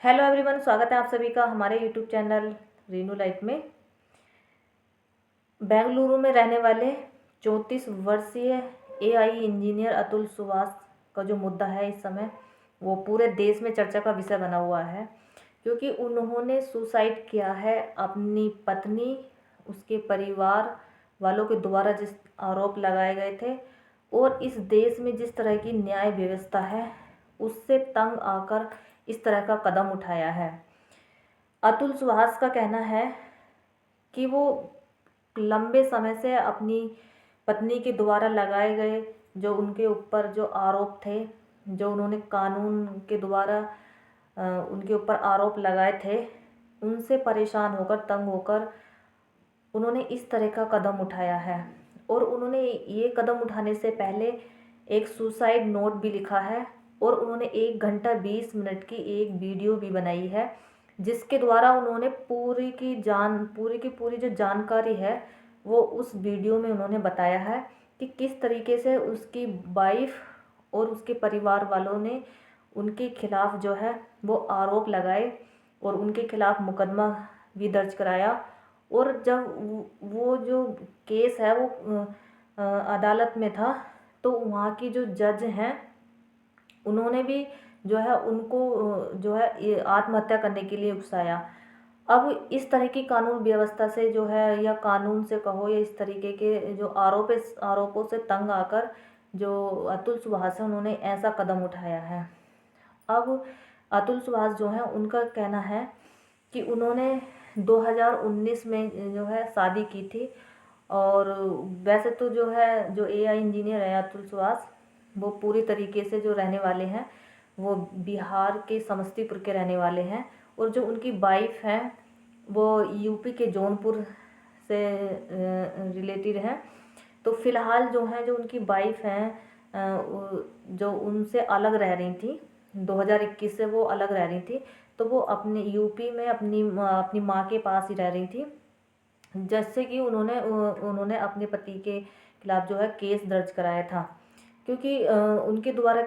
Hello everyone, स्वागत है आप सभी का हमारे यूट्यूब चैनल रीनू लाइफ में। बेंगलुरु में रहने वाले 34 वर्षीय एआई इंजीनियर अतुल सुभाष का जो मुद्दा है इस समय वो पूरे देश में चर्चा का विषय बना हुआ है, क्योंकि उन्होंने सुसाइड किया है। अपनी पत्नी, उसके परिवार वालों के द्वारा जिस आरोप लगाए गए थे और इस देश में जिस तरह की न्याय व्यवस्था है उससे तंग आकर इस तरह का कदम उठाया है। अतुल सुभाष का कहना है कि वो लंबे समय से अपनी पत्नी के द्वारा लगाए गए जो उनके ऊपर जो आरोप थे, जो उन्होंने कानून के द्वारा उनके ऊपर आरोप लगाए थे, उनसे परेशान होकर, तंग होकर उन्होंने इस तरह का कदम उठाया है। और उन्होंने ये कदम उठाने से पहले एक सुसाइड नोट भी लिखा है और उन्होंने 1 घंटा 20 मिनट की एक वीडियो भी बनाई है, जिसके द्वारा उन्होंने पूरी की पूरी जो जानकारी है वो उस वीडियो में उन्होंने बताया है कि किस तरीके से उसकी वाइफ और उसके परिवार वालों ने उनके खिलाफ जो है वो आरोप लगाए और उनके खिलाफ मुकदमा भी दर्ज कराया। और जब वो जो केस है वो अदालत में था, तो वहाँ की जो जज हैं उन्होंने भी जो है उनको जो है ये आत्महत्या करने के लिए उकसाया। अब इस तरह की कानून व्यवस्था से जो है, या कानून से कहो, या इस तरीके के जो आरोपों से तंग आकर जो अतुल सुभाष है उन्होंने ऐसा कदम उठाया है। अब अतुल सुभाष जो है उनका कहना है कि उन्होंने 2019 में जो है शादी की थी। और वैसे तो जो है जो एआई इंजीनियर है अतुल सुभाष, वो पूरी तरीके से जो रहने वाले हैं वो बिहार के समस्तीपुर के रहने वाले हैं। और जो उनकी वाइफ है वो यूपी के जौनपुर से रिलेटेड है। तो फिलहाल जो है जो उनकी वाइफ हैं जो उनसे अलग रह रही थी, 2021 से वो अलग रह रही थी, तो वो अपने यूपी में अपनी माँ के पास ही रह रही थी। जैसे कि उन्होंने अपने पति के खिलाफ जो है केस दर्ज कराया था, क्योंकि उनके द्वारा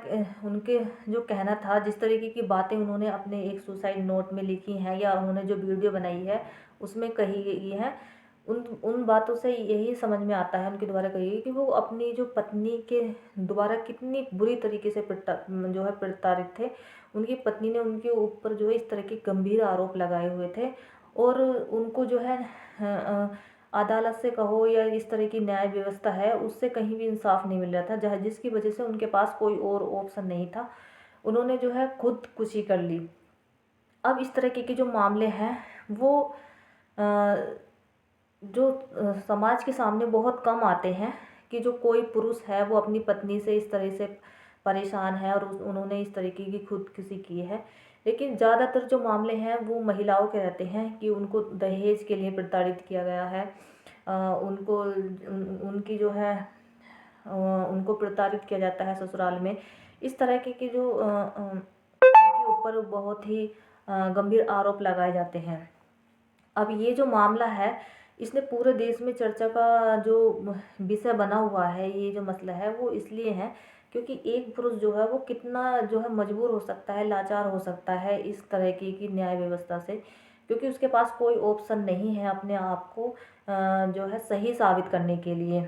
उनके जो कहना था, जिस तरीके की बातें उन्होंने अपने एक सुसाइड नोट में लिखी हैं या उन्होंने जो वीडियो बनाई है उसमें कही गई है, उन उन बातों से यही समझ में आता है उनके द्वारा कही गई कि वो अपनी जो पत्नी के द्वारा कितनी बुरी तरीके से जो है प्रताड़ित थे। उनकी पत्नी ने उनके ऊपर जो है इस तरह के गंभीर आरोप लगाए हुए थे और उनको जो है अदालत से कहो या इस तरह की न्याय व्यवस्था है उससे कहीं भी इंसाफ नहीं मिल रहा था, जहाँ जिसकी वजह से उनके पास कोई और ऑप्शन नहीं था। उन्होंने जो है खुदकुशी कर ली। अब इस तरह के जो मामले हैं वो जो समाज के सामने बहुत कम आते हैं कि जो कोई पुरुष है वो अपनी पत्नी से इस तरह से परेशान है और उन्होंने इस तरीके की खुदकुशी की है। लेकिन ज़्यादातर जो मामले हैं वो महिलाओं के रहते हैं कि उनको दहेज के लिए प्रताड़ित किया गया है, उनको उनकी जो है उनको प्रताड़ित किया जाता है ससुराल में। इस तरह के जो उनके ऊपर बहुत ही गंभीर आरोप लगाए जाते हैं। अब ये जो मामला है इसने पूरे देश में चर्चा का जो विषय बना हुआ है, ये जो मसला है वो इसलिए है क्योंकि एक पुरुष जो है वो कितना जो है मजबूर हो सकता है, लाचार हो सकता है इस तरह की न्याय व्यवस्था से, क्योंकि उसके पास कोई ऑप्शन नहीं है अपने आप को जो है सही साबित करने के लिए।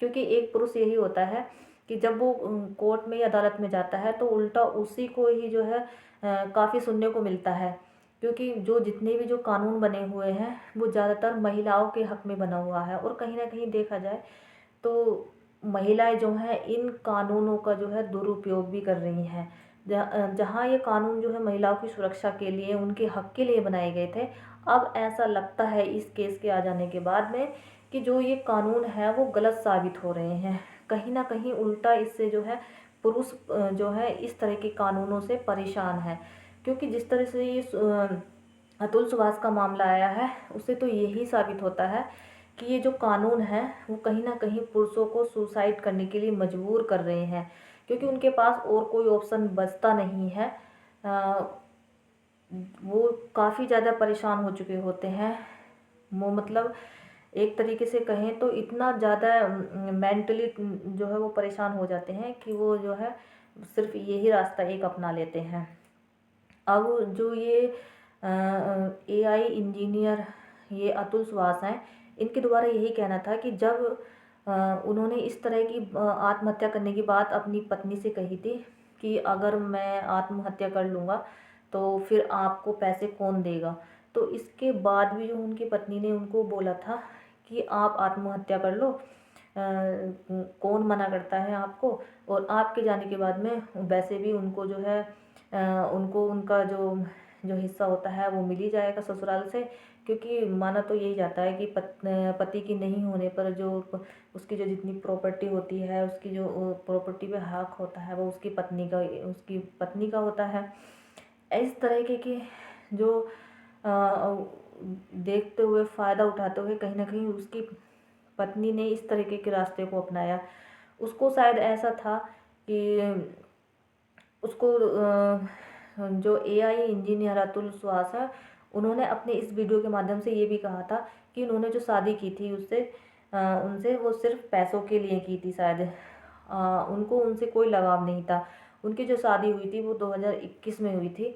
क्योंकि एक पुरुष यही होता है कि जब वो कोर्ट में या अदालत में जाता है तो उल्टा उसी को ही जो है काफ़ी सुनने को मिलता है, क्योंकि जो जितने भी जो कानून बने हुए हैं वो ज़्यादातर महिलाओं के हक में बना हुआ है। और कहीं ना कहीं देखा जाए तो महिलाएं जो हैं इन कानूनों का जो है दुरुपयोग भी कर रही हैं। जहाँ ये कानून जो है महिलाओं की सुरक्षा के लिए, उनके हक के लिए बनाए गए थे, अब ऐसा लगता है इस केस के आ जाने के बाद में कि जो ये कानून है वो गलत साबित हो रहे हैं। कहीं ना कहीं उल्टा इससे जो है पुरुष जो है इस तरह के कानूनों से परेशान है। क्योंकि जिस तरह से ये अतुल सुभाष का मामला आया है उससे तो यही साबित होता है कि ये जो कानून है वो कहीं ना कहीं पुरुषों को सुसाइड करने के लिए मजबूर कर रहे हैं, क्योंकि उनके पास और कोई ऑप्शन बचता नहीं है। वो काफ़ी ज़्यादा परेशान हो चुके होते हैं। वो मतलब एक तरीके से कहें तो इतना ज़्यादा मेंटली जो है वो परेशान हो जाते हैं कि वो जो है सिर्फ यही रास्ता एक अपना लेते हैं। अब जो ये एआई इंजीनियर ये अतुल सुभाष हैं, इनके द्वारा यही कहना था कि जब उन्होंने इस तरह की आत्महत्या करने की बात अपनी पत्नी से कही थी कि अगर मैं आत्महत्या कर लूँगा तो फिर आपको पैसे कौन देगा। तो इसके बाद भी जो उनकी पत्नी ने उनको बोला था कि आप आत्महत्या कर लो, कौन मना करता है आपको। और आपके जाने के बाद में वैसे भी उनको जो है उनको उनका जो जो हिस्सा होता है वो मिल ही जाएगा ससुराल से, क्योंकि माना तो यही जाता है कि पति की नहीं होने पर जो उसकी जो जितनी प्रॉपर्टी होती है, उसकी जो प्रॉपर्टी पे हक होता है वो उसकी पत्नी का होता है। इस तरीके के जो देखते हुए फ़ायदा उठाते हुए कहीं ना कहीं उसकी पत्नी ने इस तरीके के रास्ते को अपनाया। उसको शायद ऐसा था कि उसको जो एआई इंजीनियर अतुल सुहास है, उन्होंने अपने इस वीडियो के माध्यम से ये भी कहा था कि उन्होंने जो शादी की थी उससे उनसे वो सिर्फ पैसों के लिए की थी शायद। उनको उनसे कोई लगाव नहीं था। उनकी जो शादी हुई थी वो 2021 में हुई थी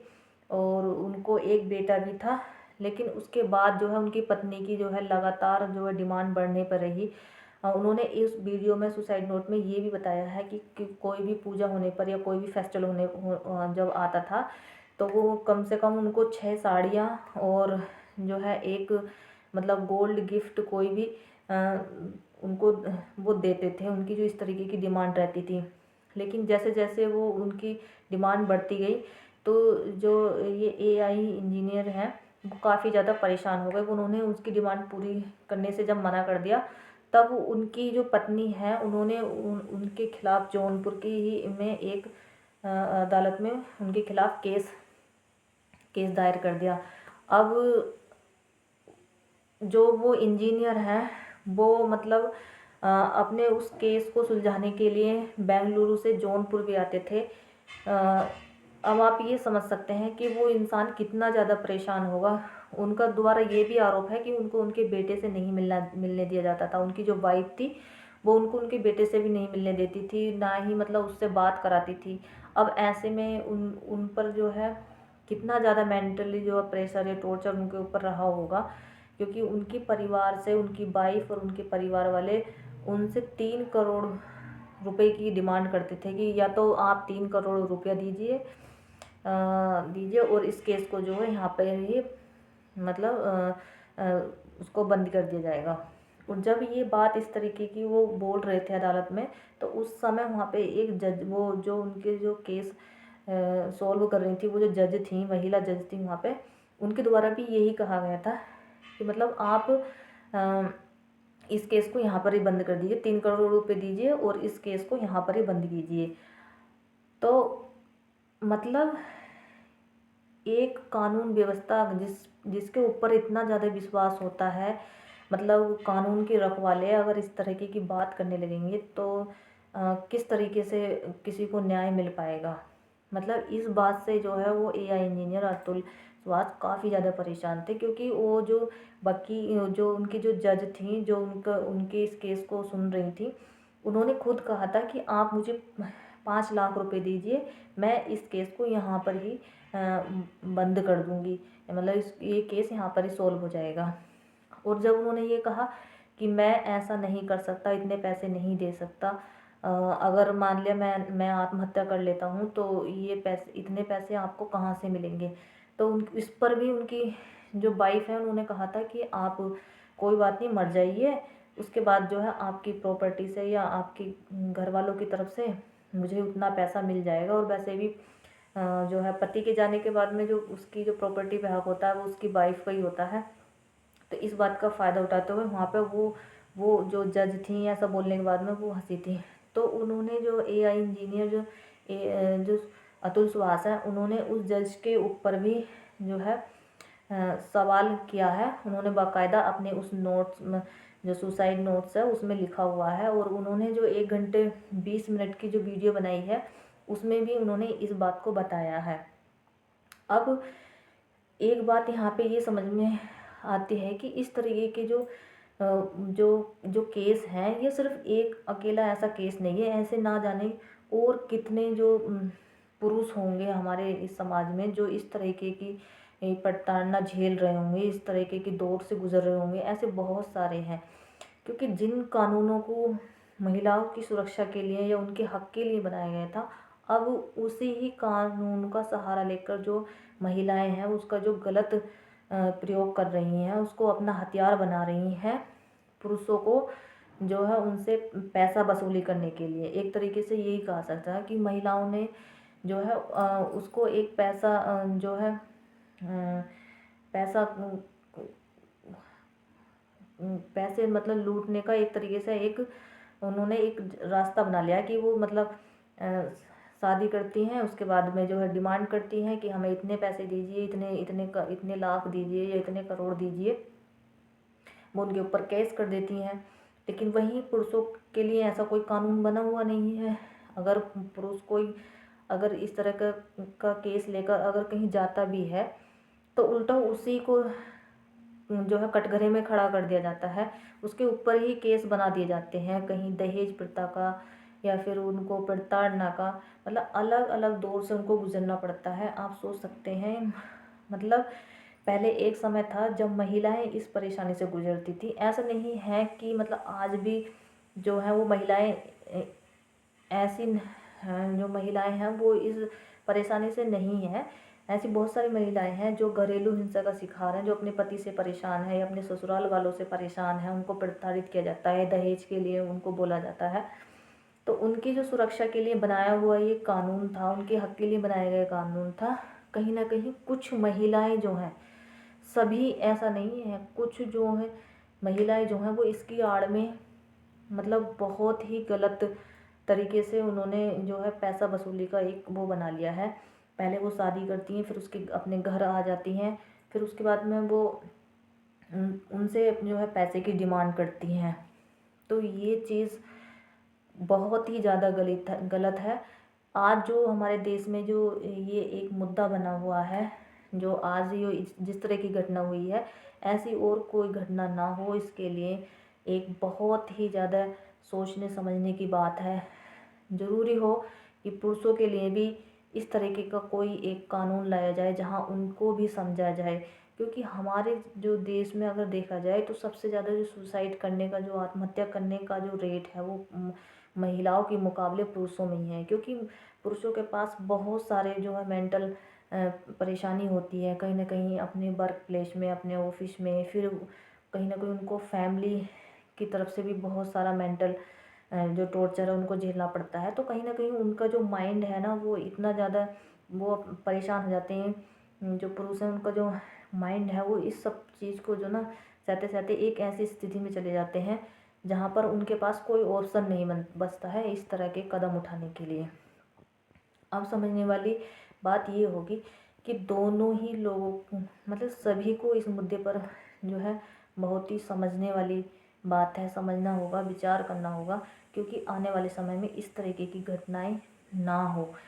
और उनको एक बेटा भी था। लेकिन उसके बाद जो है उनकी पत्नी की जो है लगातार जो है डिमांड बढ़ने पर रही। उन्होंने इस वीडियो में सुसाइड नोट में ये भी बताया है कि कोई भी पूजा होने पर या कोई भी फेस्टिवल जब आता था तो वो कम से कम उनको 6 साड़ियाँ और जो है एक मतलब गोल्ड गिफ्ट कोई भी उनको वो देते थे। उनकी जो इस तरीके की डिमांड रहती थी। लेकिन जैसे जैसे वो उनकी डिमांड बढ़ती गई तो जो ये एआई इंजीनियर हैं वो काफ़ी ज़्यादा परेशान हो गए। उन्होंने उसकी डिमांड पूरी करने से जब मना कर दिया तब उनकी जो पत्नी है उन्होंने उनके खिलाफ जौनपुर की ही में एक अदालत में उनके खिलाफ केस दायर कर दिया। अब जो वो इंजीनियर हैं वो मतलब अपने उस केस को सुलझाने के लिए बेंगलुरु से जौनपुर भी आते थे। अब आप ये समझ सकते हैं कि वो इंसान कितना ज़्यादा परेशान होगा। उनका द्वारा ये भी आरोप है कि उनको उनके बेटे से नहीं मिलने दिया जाता था। उनकी जो वाइफ थी वो उनको उनके बेटे से भी नहीं मिलने देती थी, ना ही मतलब उससे बात कराती थी। अब ऐसे में उन पर जो है कितना ज़्यादा मेंटली जो प्रेशर या टॉर्चर उनके ऊपर रहा होगा, क्योंकि उनके परिवार से उनकी वाइफ और उनके परिवार वाले उनसे 3 करोड़ रुपए की डिमांड करते थे कि या तो आप 3 करोड़ रुपया दीजिए और इस केस को जो है यहाँ पर ही मतलब उसको बंद कर दिया जाएगा। और जब ये बात इस तरीके की वो बोल रहे थे अदालत में तो उस समय वहाँ पे एक जज वो जो उनके जो केस सॉल्व कर रही थी वो जो जज थी, महिला जज थी वहाँ पे, उनके द्वारा भी यही कहा गया था कि मतलब आप इस केस को यहाँ पर ही बंद कर दीजिए, 3 करोड़ रुपए दीजिए और इस केस को यहाँ पर ही बंद कीजिए। तो मतलब एक कानून व्यवस्था जिसके ऊपर इतना ज़्यादा विश्वास होता है, मतलब कानून के रखवाले अगर इस तरीके की बात करने लगेंगे तो किस तरीके से किसी को न्याय मिल पाएगा। मतलब इस बात से जो है वो एआई इंजीनियर अतुल सुभाष काफ़ी ज़्यादा परेशान थे, क्योंकि वो जो जो उनकी जो जज थी जो उनके इस केस को सुन रही थी, उन्होंने खुद कहा था कि आप मुझे 5 लाख रुपए दीजिए, मैं इस केस को यहाँ पर ही बंद कर दूँगी, मतलब ये केस यहाँ पर ही सॉल्व हो जाएगा। और जब उन्होंने ये कहा कि मैं ऐसा नहीं कर सकता, इतने पैसे नहीं दे सकता, अगर मान लिया मैं आत्महत्या कर लेता हूँ तो ये पैसे इतने पैसे आपको कहाँ से मिलेंगे। तो इस पर भी उनकी जो वाइफ है उन्होंने कहा था कि आप कोई बात नहीं, मर जाइए, उसके बाद जो है आपकी प्रॉपर्टी से या आपके घर वालों की तरफ से मुझे उतना पैसा मिल जाएगा। और वैसे भी जो है पति के जाने के बाद में जो उसकी जो प्रॉपर्टी पे हक होता है वो उसकी वाइफ का ही होता है। तो इस बात का फ़ायदा उठाते हुए वहाँ पे वो जो जज थी ऐसा बोलने के बाद में वो हंसी थी। तो उन्होंने जो एआई इंजीनियर जो अतुल सुभाष है उन्होंने उस जज के ऊपर भी जो है सवाल किया है। उन्होंने बाकायदा अपने उस नोट्स में जो सुसाइड नोट्स है उसमें लिखा हुआ है, और उन्होंने जो 1 घंटे 20 मिनट की जो वीडियो बनाई है उसमें भी उन्होंने इस बात को बताया है। अब एक बात यहाँ पे ये समझ में आती है कि इस तरीके के जो केस हैं ये सिर्फ एक अकेला ऐसा केस नहीं है, ऐसे ना जाने और कितने जो पुरुष होंगे हमारे इस समाज में जो इस तरीके की प्रताड़ना झेल रहे होंगे, इस तरीके की दौर से गुजर रहे होंगे, ऐसे बहुत सारे हैं। क्योंकि जिन कानूनों को महिलाओं की सुरक्षा के लिए या उनके हक के लिए बनाया गया था, अब उसी ही कानून का सहारा लेकर जो महिलाएं हैं उसका जो गलत प्रयोग कर रही हैं, उसको अपना हथियार बना रही हैं, पुरुषों को जो है उनसे पैसा वसूली करने के लिए। एक तरीके से यही कहा सकता है कि महिलाओं ने जो है उसको एक पैसा जो है पैसा पैसे मतलब लूटने का एक तरीके से एक उन्होंने एक रास्ता बना लिया कि वो मतलब शादी करती हैं, उसके बाद में जो है डिमांड करती हैं कि हमें इतने पैसे दीजिए, इतने लाख दीजिए या इतने करोड़ दीजिए। वो उनके ऊपर केस कर देती हैं। लेकिन वहीं पुरुषों के लिए ऐसा कोई कानून बना हुआ नहीं है। अगर पुरुष कोई अगर इस तरह का केस लेकर अगर कहीं जाता भी है तो उल्टा उसी को जो है कटघरे में खड़ा कर दिया जाता है, उसके ऊपर ही केस बना दिए जाते हैं, कहीं दहेज प्रथा का या फिर उनको प्रताड़ना का, मतलब अलग अलग दौर से उनको गुजरना पड़ता है। आप सोच सकते हैं, मतलब पहले एक समय था जब महिलाएं इस परेशानी से गुजरती थी। ऐसा नहीं है कि मतलब आज भी जो है वो महिलाएं ऐसी जो महिलाएं हैं वो इस परेशानी से नहीं है। ऐसी बहुत सारी महिलाएं हैं जो घरेलू हिंसा का शिकार हैं, जो अपने पति से परेशान है या अपने ससुराल वालों से परेशान है, उनको प्रताड़ित किया जाता है, दहेज के लिए उनको बोला जाता है। तो उनकी जो सुरक्षा के लिए बनाया हुआ ये कानून था, उनके हक के लिए बनाया गया कानून था। कहीं ना कहीं कुछ महिलाएं जो हैं, सभी ऐसा नहीं है, कुछ जो है महिलाएं जो हैं वो इसकी आड़ में मतलब बहुत ही गलत तरीके से उन्होंने जो है पैसा वसूली का एक वो बना लिया है। पहले वो शादी करती हैं, फिर उसके अपने घर आ जाती हैं, फिर उसके बाद में वो उनसे जो है पैसे की डिमांड करती हैं। तो ये चीज़ बहुत ही ज़्यादा गलत है। आज जो हमारे देश में जो ये एक मुद्दा बना हुआ है, जो आज ये जिस तरह की घटना हुई है, ऐसी और कोई घटना ना हो, इसके लिए एक बहुत ही ज़्यादा सोचने समझने की बात है। ज़रूरी हो कि पुरुषों के लिए भी इस तरीके का कोई एक कानून लाया जाए जहां उनको भी समझा जाए। क्योंकि हमारे जो देश में अगर देखा जाए तो सबसे ज़्यादा जो सुसाइड करने का, जो आत्महत्या करने का जो रेट है वो महिलाओं के मुकाबले पुरुषों में ही है। क्योंकि पुरुषों के पास बहुत सारे जो है मेंटल परेशानी होती है, कहीं ना कहीं अपने वर्क प्लेस में, अपने ऑफिस में, फिर कहीं ना कहीं उनको फैमिली की तरफ से भी बहुत सारा मेंटल जो टॉर्चर है उनको झेलना पड़ता है। तो कहीं ना कहीं उनका जो माइंड है ना वो इतना ज़्यादा वो परेशान हो जाते हैं। जो पुरुष हैं उनका जो माइंड है वो इस सब चीज़ को जो ना सहते सहते एक ऐसी स्थिति में चले जाते हैं जहाँ पर उनके पास कोई ऑप्शन नहीं बचता है इस तरह के कदम उठाने के लिए। अब समझने वाली बात ये होगी कि दोनों ही लोगों को मतलब सभी को इस मुद्दे पर जो है बहुत ही समझने वाली बात है, समझना होगा, विचार करना होगा। क्योंकि आने वाले समय में इस तरीके की घटनाएं ना हो।